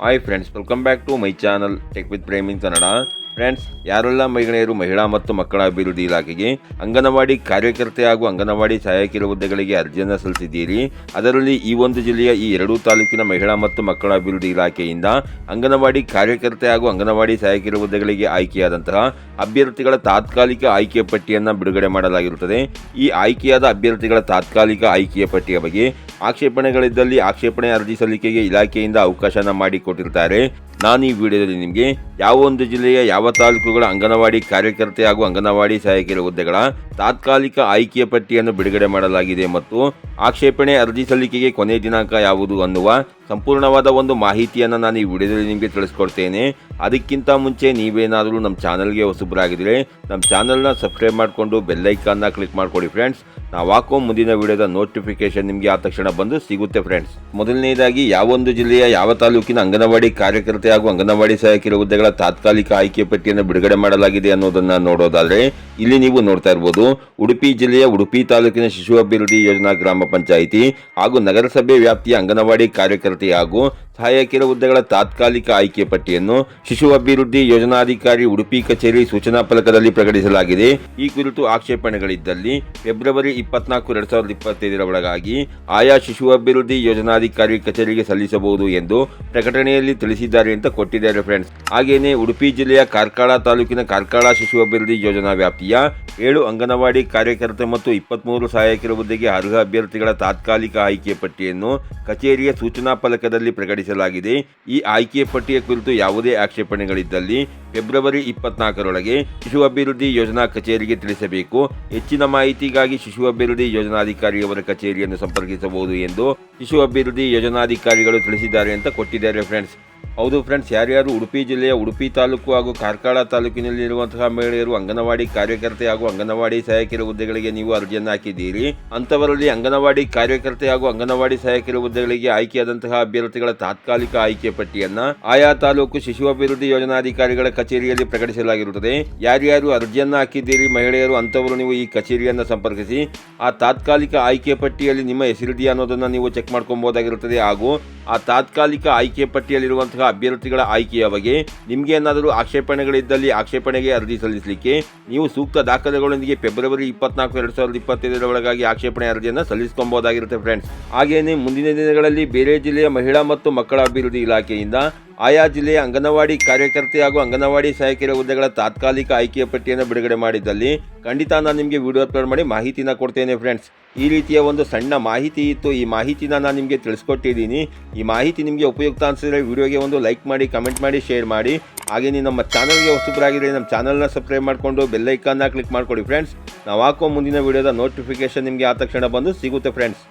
Hi friends, welcome back to my channel tech with Prem in Kannada. Friends, ಯಾರೆಲ್ಲ ಮಹಿಳೆಯರು ಮಹಿಳಾ ಮತ್ತು ಮಕ್ಕಳ ಅಭಿವೃದ್ಧಿ ಇಲಾಖೆಗೆ ಅಂಗನವಾಡಿ ಕಾರ್ಯಕರ್ತೆ ಹಾಗೂ ಅಂಗನವಾಡಿ ಸಹಾಯಕಿಯರ ಹುದ್ದೆಗಳಿಗೆ ಅರ್ಜಿಯನ್ನು ಸಲ್ಲಿಸಿದ್ದೀರಿ, ಅದರಲ್ಲಿ ಈ ಒಂದು ಜಿಲ್ಲೆಯ ಈ ಎರಡೂ ತಾಲೂಕಿನ ಮಹಿಳಾ ಮತ್ತು ಮಕ್ಕಳ ಅಭಿವೃದ್ಧಿ ಇಲಾಖೆಯಿಂದ ಅಂಗನವಾಡಿ ಕಾರ್ಯಕರ್ತೆ ಹಾಗೂ ಅಂಗನವಾಡಿ ಸಹಾಯಕಿಯರ ಹುದ್ದೆಗಳಿಗೆ ಆಯ್ಕೆಯಾದಂತಹ ಅಭ್ಯರ್ಥಿಗಳ ತಾತ್ಕಾಲಿಕ ಆಯ್ಕೆಯ ಪಟ್ಟಿಯನ್ನು ಬಿಡುಗಡೆ ಮಾಡಲಾಗಿರುತ್ತದೆ. ಈ ಆಯ್ಕೆಯಾದ ಅಭ್ಯರ್ಥಿಗಳ ತಾತ್ಕಾಲಿಕ ಆಯ್ಕೆಯ ಪಟ್ಟಿಯ ಬಗ್ಗೆ ಆಕ್ಷೇಪಣೆಗಳಿದ್ದಲ್ಲಿ ಆಕ್ಷೇಪಣೆ ಅರ್ಜಿ ಸಲ್ಲಿಕೆಗೆ ಇಲಾಖೆಯಿಂದ ಅವಕಾಶನ ಮಾಡಿಕೊಟ್ಟಿರ್ತಾರೆ. ನಾನು ಈ ವಿಡಿಯೋದಲ್ಲಿ ನಿಮಗೆ ಯಾವ ಒಂದು ಜಿಲ್ಲೆಯ ಯಾವ ತಾಲೂಕುಗಳ ಅಂಗನವಾಡಿ ಕಾರ್ಯಕರ್ತೆ ಹಾಗೂ ಅಂಗನವಾಡಿ ಸಹಾಯಕಿಯರ ಹುದ್ದೆಗಳ ತಾತ್ಕಾಲಿಕ ಆಯ್ಕೆಯ ಪಟ್ಟಿಯನ್ನು ಬಿಡುಗಡೆ ಮಾಡಲಾಗಿದೆ ಮತ್ತು ಆಕ್ಷೇಪಣೆ ಅರ್ಜಿ ಸಲ್ಲಿಕೆಗೆ ಕೊನೆಯ ದಿನಾಂಕ ಯಾವುದು ಅನ್ನುವ ಸಂಪೂರ್ಣವಾದ ಒಂದು ಮಾಹಿತಿಯನ್ನು ನಾನು ಈ ವಿಡಿಯೋದಲ್ಲಿ ನಿಮಗೆ ತಿಳಿಸ್ಕೊಡ್ತೇನೆ. ಅದಕ್ಕಿಂತ ಮುಂಚೆ ನೀವೇನಾದರೂ ನಮ್ಮ ಚಾನಲ್ಗೆ ಹೊಸಬರಾಗಿದ್ದರೆ ನಮ್ಮ ಚಾನಲ್ನ ಸಬ್ಸ್ಕ್ರೈಬ್ ಮಾಡಿಕೊಂಡು ಬೆಲ್ಲೈಕನ್ನ ಕ್ಲಿಕ್ ಮಾಡಿಕೊಡಿ ಫ್ರೆಂಡ್ಸ್. ನಾವು ಹಾಕೋ ಮುಂದಿನ ವಿಡಿಯೋದ ನೋಟಿಫಿಕೇಶನ್ ನಿಮಗೆ ಆ ತಕ್ಷಣ ಬಂದು ಸಿಗುತ್ತೆ ಫ್ರೆಂಡ್ಸ್. ಮೊದಲನೇದಾಗಿ ಯಾವೊಂದು ಜಿಲ್ಲೆಯ ಯಾವ ತಾಲೂಕಿನ ಅಂಗನವಾಡಿ ಕಾರ್ಯಕರ್ತೆ ಹಾಗೂ ಅಂಗನವಾಡಿ ಸಹಾಯಕಿಯರ ಹುದ್ದೆಗಳ ತಾತ್ಕಾಲಿಕ ಆಯ್ಕೆ ಪಟ್ಟಿಯನ್ನು ಬಿಡುಗಡೆ ಮಾಡಲಾಗಿದೆ ಅನ್ನೋದನ್ನು ನೋಡೋದಾದರೆ ಇಲ್ಲಿ ನೀವು ನೋಡ್ತಾ ಇರ್ಬೋದು, ಉಡುಪಿ ಜಿಲ್ಲೆಯ ಉಡುಪಿ ತಾಲೂಕಿನ ಶಿಶು ಅಭಿವೃದ್ಧಿ ಯೋಜನಾ ಗ್ರಾಮ ಪಂಚಾಯಿತಿ ಹಾಗೂ ನಗರಸಭೆ ವ್ಯಾಪ್ತಿಯ ಅಂಗನವಾಡಿ ಕಾರ್ಯಕರ್ತೆ ಹಾಗೂ ಸಹಾಯಕಿಯರ ಹುದ್ದೆಗಳ ತಾತ್ಕಾಲಿಕ ಆಯ್ಕೆ ಪಟ್ಟಿಯನ್ನು ಶಿಶು ಅಭಿವೃದ್ಧಿ ಯೋಜನಾಧಿಕಾರಿ ಉಡುಪಿ ಕಚೇರಿ ಸೂಚನಾ ಫಲಕದಲ್ಲಿ ಪ್ರಕಟಿಸಲಾಗಿದೆ. ಈ ಕುರಿತು ಆಕ್ಷೇಪಣೆಗಳಿದ್ದಲ್ಲಿ ಫೆಬ್ರವರಿ 24, 2025 ಒಳಗಾಗಿ ಆಯಾ ಶಿಶು ಅಭಿವೃದ್ಧಿ ಯೋಜನಾಧಿಕಾರಿ ಕಚೇರಿಗೆ ಸಲ್ಲಿಸಬಹುದು ಎಂದು ಪ್ರಕಟಣೆಯಲ್ಲಿ ತಿಳಿಸಿದ್ದಾರೆ ಅಂತ ಕೊಟ್ಟಿದ್ದಾರೆ ಫ್ರೆಂಡ್ಸ್. ಹಾಗೇನೆ ಉಡುಪಿ ಜಿಲ್ಲೆಯ ಕಾರ್ಕಳ ತಾಲೂಕಿನ ಕಾರ್ಕಳ ಶಿಶು ಅಭಿವೃದ್ಧಿ ಯೋಜನಾ ವ್ಯಾಪ್ತಿಯ 7 ಅಂಗನವಾಡಿ ಕಾರ್ಯಕರ್ತೆ ಮತ್ತು 23 ಸಹಾಯಕಿಯರ ಹುದ್ದೆಗೆ ಅರ್ಹ ಅಭ್ಯರ್ಥಿಗಳ ತಾತ್ಕಾಲಿಕ ಆಯ್ಕೆ ಪಟ್ಟಿಯನ್ನು ಕಚೇರಿಯ ಸೂಚನಾ ಫಲಕದಲ್ಲಿ ಪ್ರಕಟಿಸಲಾಗಿದೆ. ಈ ಆಯ್ಕೆ ಪಟ್ಟಿಯ ಕುರಿತು ಯಾವುದೇ ಆಕ್ಷೇಪಣೆಗಳಿದ್ದಲ್ಲಿ ಫೆಬ್ರವರಿ 24 ಶಿಶು ಅಭಿವೃದ್ಧಿ ಯೋಜನಾ ಕಚೇರಿಗೆ ತಿಳಿಸಬೇಕು. ಹೆಚ್ಚಿನ ಮಾಹಿತಿಗಾಗಿ ಶಿಶು ಅಭಿವೃದ್ಧಿ ಯೋಜನಾಧಿಕಾರಿಯವರ ಕಚೇರಿಯನ್ನು ಸಂಪರ್ಕಿಸಬಹುದು ಎಂದು ಶಿಶು ಅಭಿವೃದ್ಧಿ ಯೋಜನಾಧಿಕಾರಿಗಳು ತಿಳಿಸಿದ್ದಾರೆ ಅಂತ ಕೊಟ್ಟಿದ್ದಾರೆ ಫ್ರೆಂಡ್ಸ್. ಹೌದು ಫ್ರೆಂಡ್ಸ್, ಯಾರ್ಯಾರು ಉಡುಪಿ ಜಿಲ್ಲೆಯ ಉಡುಪಿ ತಾಲೂಕು ಹಾಗೂ ಕಾರ್ಕಳ ತಾಲೂಕಿನಲ್ಲಿರುವಂತಹ ಮಹಿಳೆಯರು ಅಂಗನವಾಡಿ ಕಾರ್ಯಕರ್ತೆ ಹಾಗೂ ಅಂಗನವಾಡಿ ಸಹಾಯಕಿಯರ ಹುದ್ದೆಗಳಿಗೆ ನೀವು ಅರ್ಜಿಯನ್ನು ಹಾಕಿದ್ದೀರಿ, ಅಂಥವರಲ್ಲಿ ಅಂಗನವಾಡಿ ಕಾರ್ಯಕರ್ತೆ ಹಾಗೂ ಅಂಗನವಾಡಿ ಸಹಾಯಕಿಯರ ಹುದ್ದೆಗಳಿಗೆ ಆಯ್ಕೆಯಾದಂತಹ ಅಭ್ಯರ್ಥಿಗಳ ತಾತ್ಕಾಲಿಕ ಆಯ್ಕೆ ಪಟ್ಟಿಯನ್ನು ಆಯಾ ತಾಲೂಕು ಶಿಶು ಅಭಿವೃದ್ಧಿ ಯೋಜನಾಧಿಕಾರಿಗಳ ಕಚೇರಿಯಲ್ಲಿ ಪ್ರಕಟಿಸಲಾಗಿರುತ್ತದೆ. ಯಾರ್ಯಾರು ಅರ್ಜಿಯನ್ನು ಹಾಕಿದ್ದೀರಿ ಮಹಿಳೆಯರು, ಅಂಥವರು ನೀವು ಈ ಕಚೇರಿಯನ್ನು ಸಂಪರ್ಕಿಸಿ ಆ ತಾತ್ಕಾಲಿಕ ಆಯ್ಕೆ ಪಟ್ಟಿಯಲ್ಲಿ ನಿಮ್ಮ ಹೆಸರಿದೆಯಾ ಅನ್ನೋದನ್ನು ನೀವು ಚೆಕ್ ಮಾಡ್ಕೊಬಹುದಾಗಿರುತ್ತದೆ. ಹಾಗೂ ಆ ತಾತ್ಕಾಲಿಕ ಆಯ್ಕೆ ಪಟ್ಟಿಯಲ್ಲಿರುವಂತಹ ಅಭ್ಯರ್ಥಿಗಳ ಆಯ್ಕೆಯ ಬಗ್ಗೆ ನಿಮಗೆ ಏನಾದರೂ ಆಕ್ಷೇಪಣೆಗಳಿದ್ದಲ್ಲಿ ಆಕ್ಷೇಪಣೆಗೆ ಅರ್ಜಿ ಸಲ್ಲಿಸಲಿಕ್ಕೆ ನೀವು ಸೂಕ್ತ ದಾಖಲೆಗಳೊಂದಿಗೆ ಫೆಬ್ರವರಿ 24, 2025 ಒಳಗಾಗಿ ಆಕ್ಷೇಪಣೆ ಅರ್ಜಿಯನ್ನು ಸಲ್ಲಿಸಿಕೊಳ್ಳಬಹುದಾಗಿರುತ್ತೆ ಫ್ರೆಂಡ್ಸ್. ಹಾಗೆಯೇ ಮುಂದಿನ ದಿನಗಳಲ್ಲಿ ಬೇರೆ ಜಿಲ್ಲೆಯ ಮಹಿಳಾ ಮತ್ತು ಮಕ್ಕಳ ಅಭಿವೃದ್ಧಿ ಇಲಾಖೆಯಿಂದ ಆಯಾ ಜಿಲ್ಲೆಯ ಅಂಗನವಾಡಿ ಕಾರ್ಯಕರ್ತೆ ಹಾಗೂ ಅಂಗನವಾಡಿ ಸಹಾಯಕಿಯರ ಹುದ್ದೆಗಳ ತಾತ್ಕಾಲಿಕ ಆಯ್ಕೆಯ ಪಟ್ಟಿಯನ್ನು ಬಿಡುಗಡೆ ಮಾಡಿದ್ದಲ್ಲಿ ಖಂಡಿತ ನಾನು ನಿಮಗೆ ವಿಡಿಯೋ ಅಪ್ಲೋಡ್ ಮಾಡಿ ಮಾಹಿತಿನ ಕೊಡ್ತೇನೆ ಫ್ರೆಂಡ್ಸ್. ಈ ರೀತಿಯ ಒಂದು ಸಣ್ಣ ಮಾಹಿತಿ ಇತ್ತು, ಈ ಮಾಹಿತಿನ ನಾನು ನಿಮಗೆ ತಿಳಿಸ್ಕೊಟ್ಟಿದ್ದೀನಿ. ಈ ಮಾಹಿತಿ ನಿಮಗೆ ಉಪಯುಕ್ತ ಅನಿಸಿದರೆ ವಿಡಿಯೋಗೆ ಒಂದು ಲೈಕ್ ಮಾಡಿ, ಕಮೆಂಟ್ ಮಾಡಿ, ಶೇರ್ ಮಾಡಿ. ಹಾಗೆ ನೀವು ನಮ್ಮ ಚಾನಲ್ಗೆ ಹೊಸಬರಾಗಿದ್ದರೆ ನಮ್ಮ ಚಾನಲ್ನ ಸಬ್ಸ್ಕ್ರೈಬ್ ಮಾಡಿಕೊಂಡು ಬೆಲ್ಲೈಕನ್ನ ಕ್ಲಿಕ್ ಮಾಡಿಕೊಡಿ ಫ್ರೆಂಡ್ಸ್. ನಾವು ಹಾಕೋ ಮುಂದಿನ ವಿಡಿಯೋದ ನೋಟಿಫಿಕೇಶನ್ ನಿಮಗೆ ಆ ತಕ್ಷಣ ಬಂದು ಸಿಗುತ್ತೆ ಫ್ರೆಂಡ್ಸ್.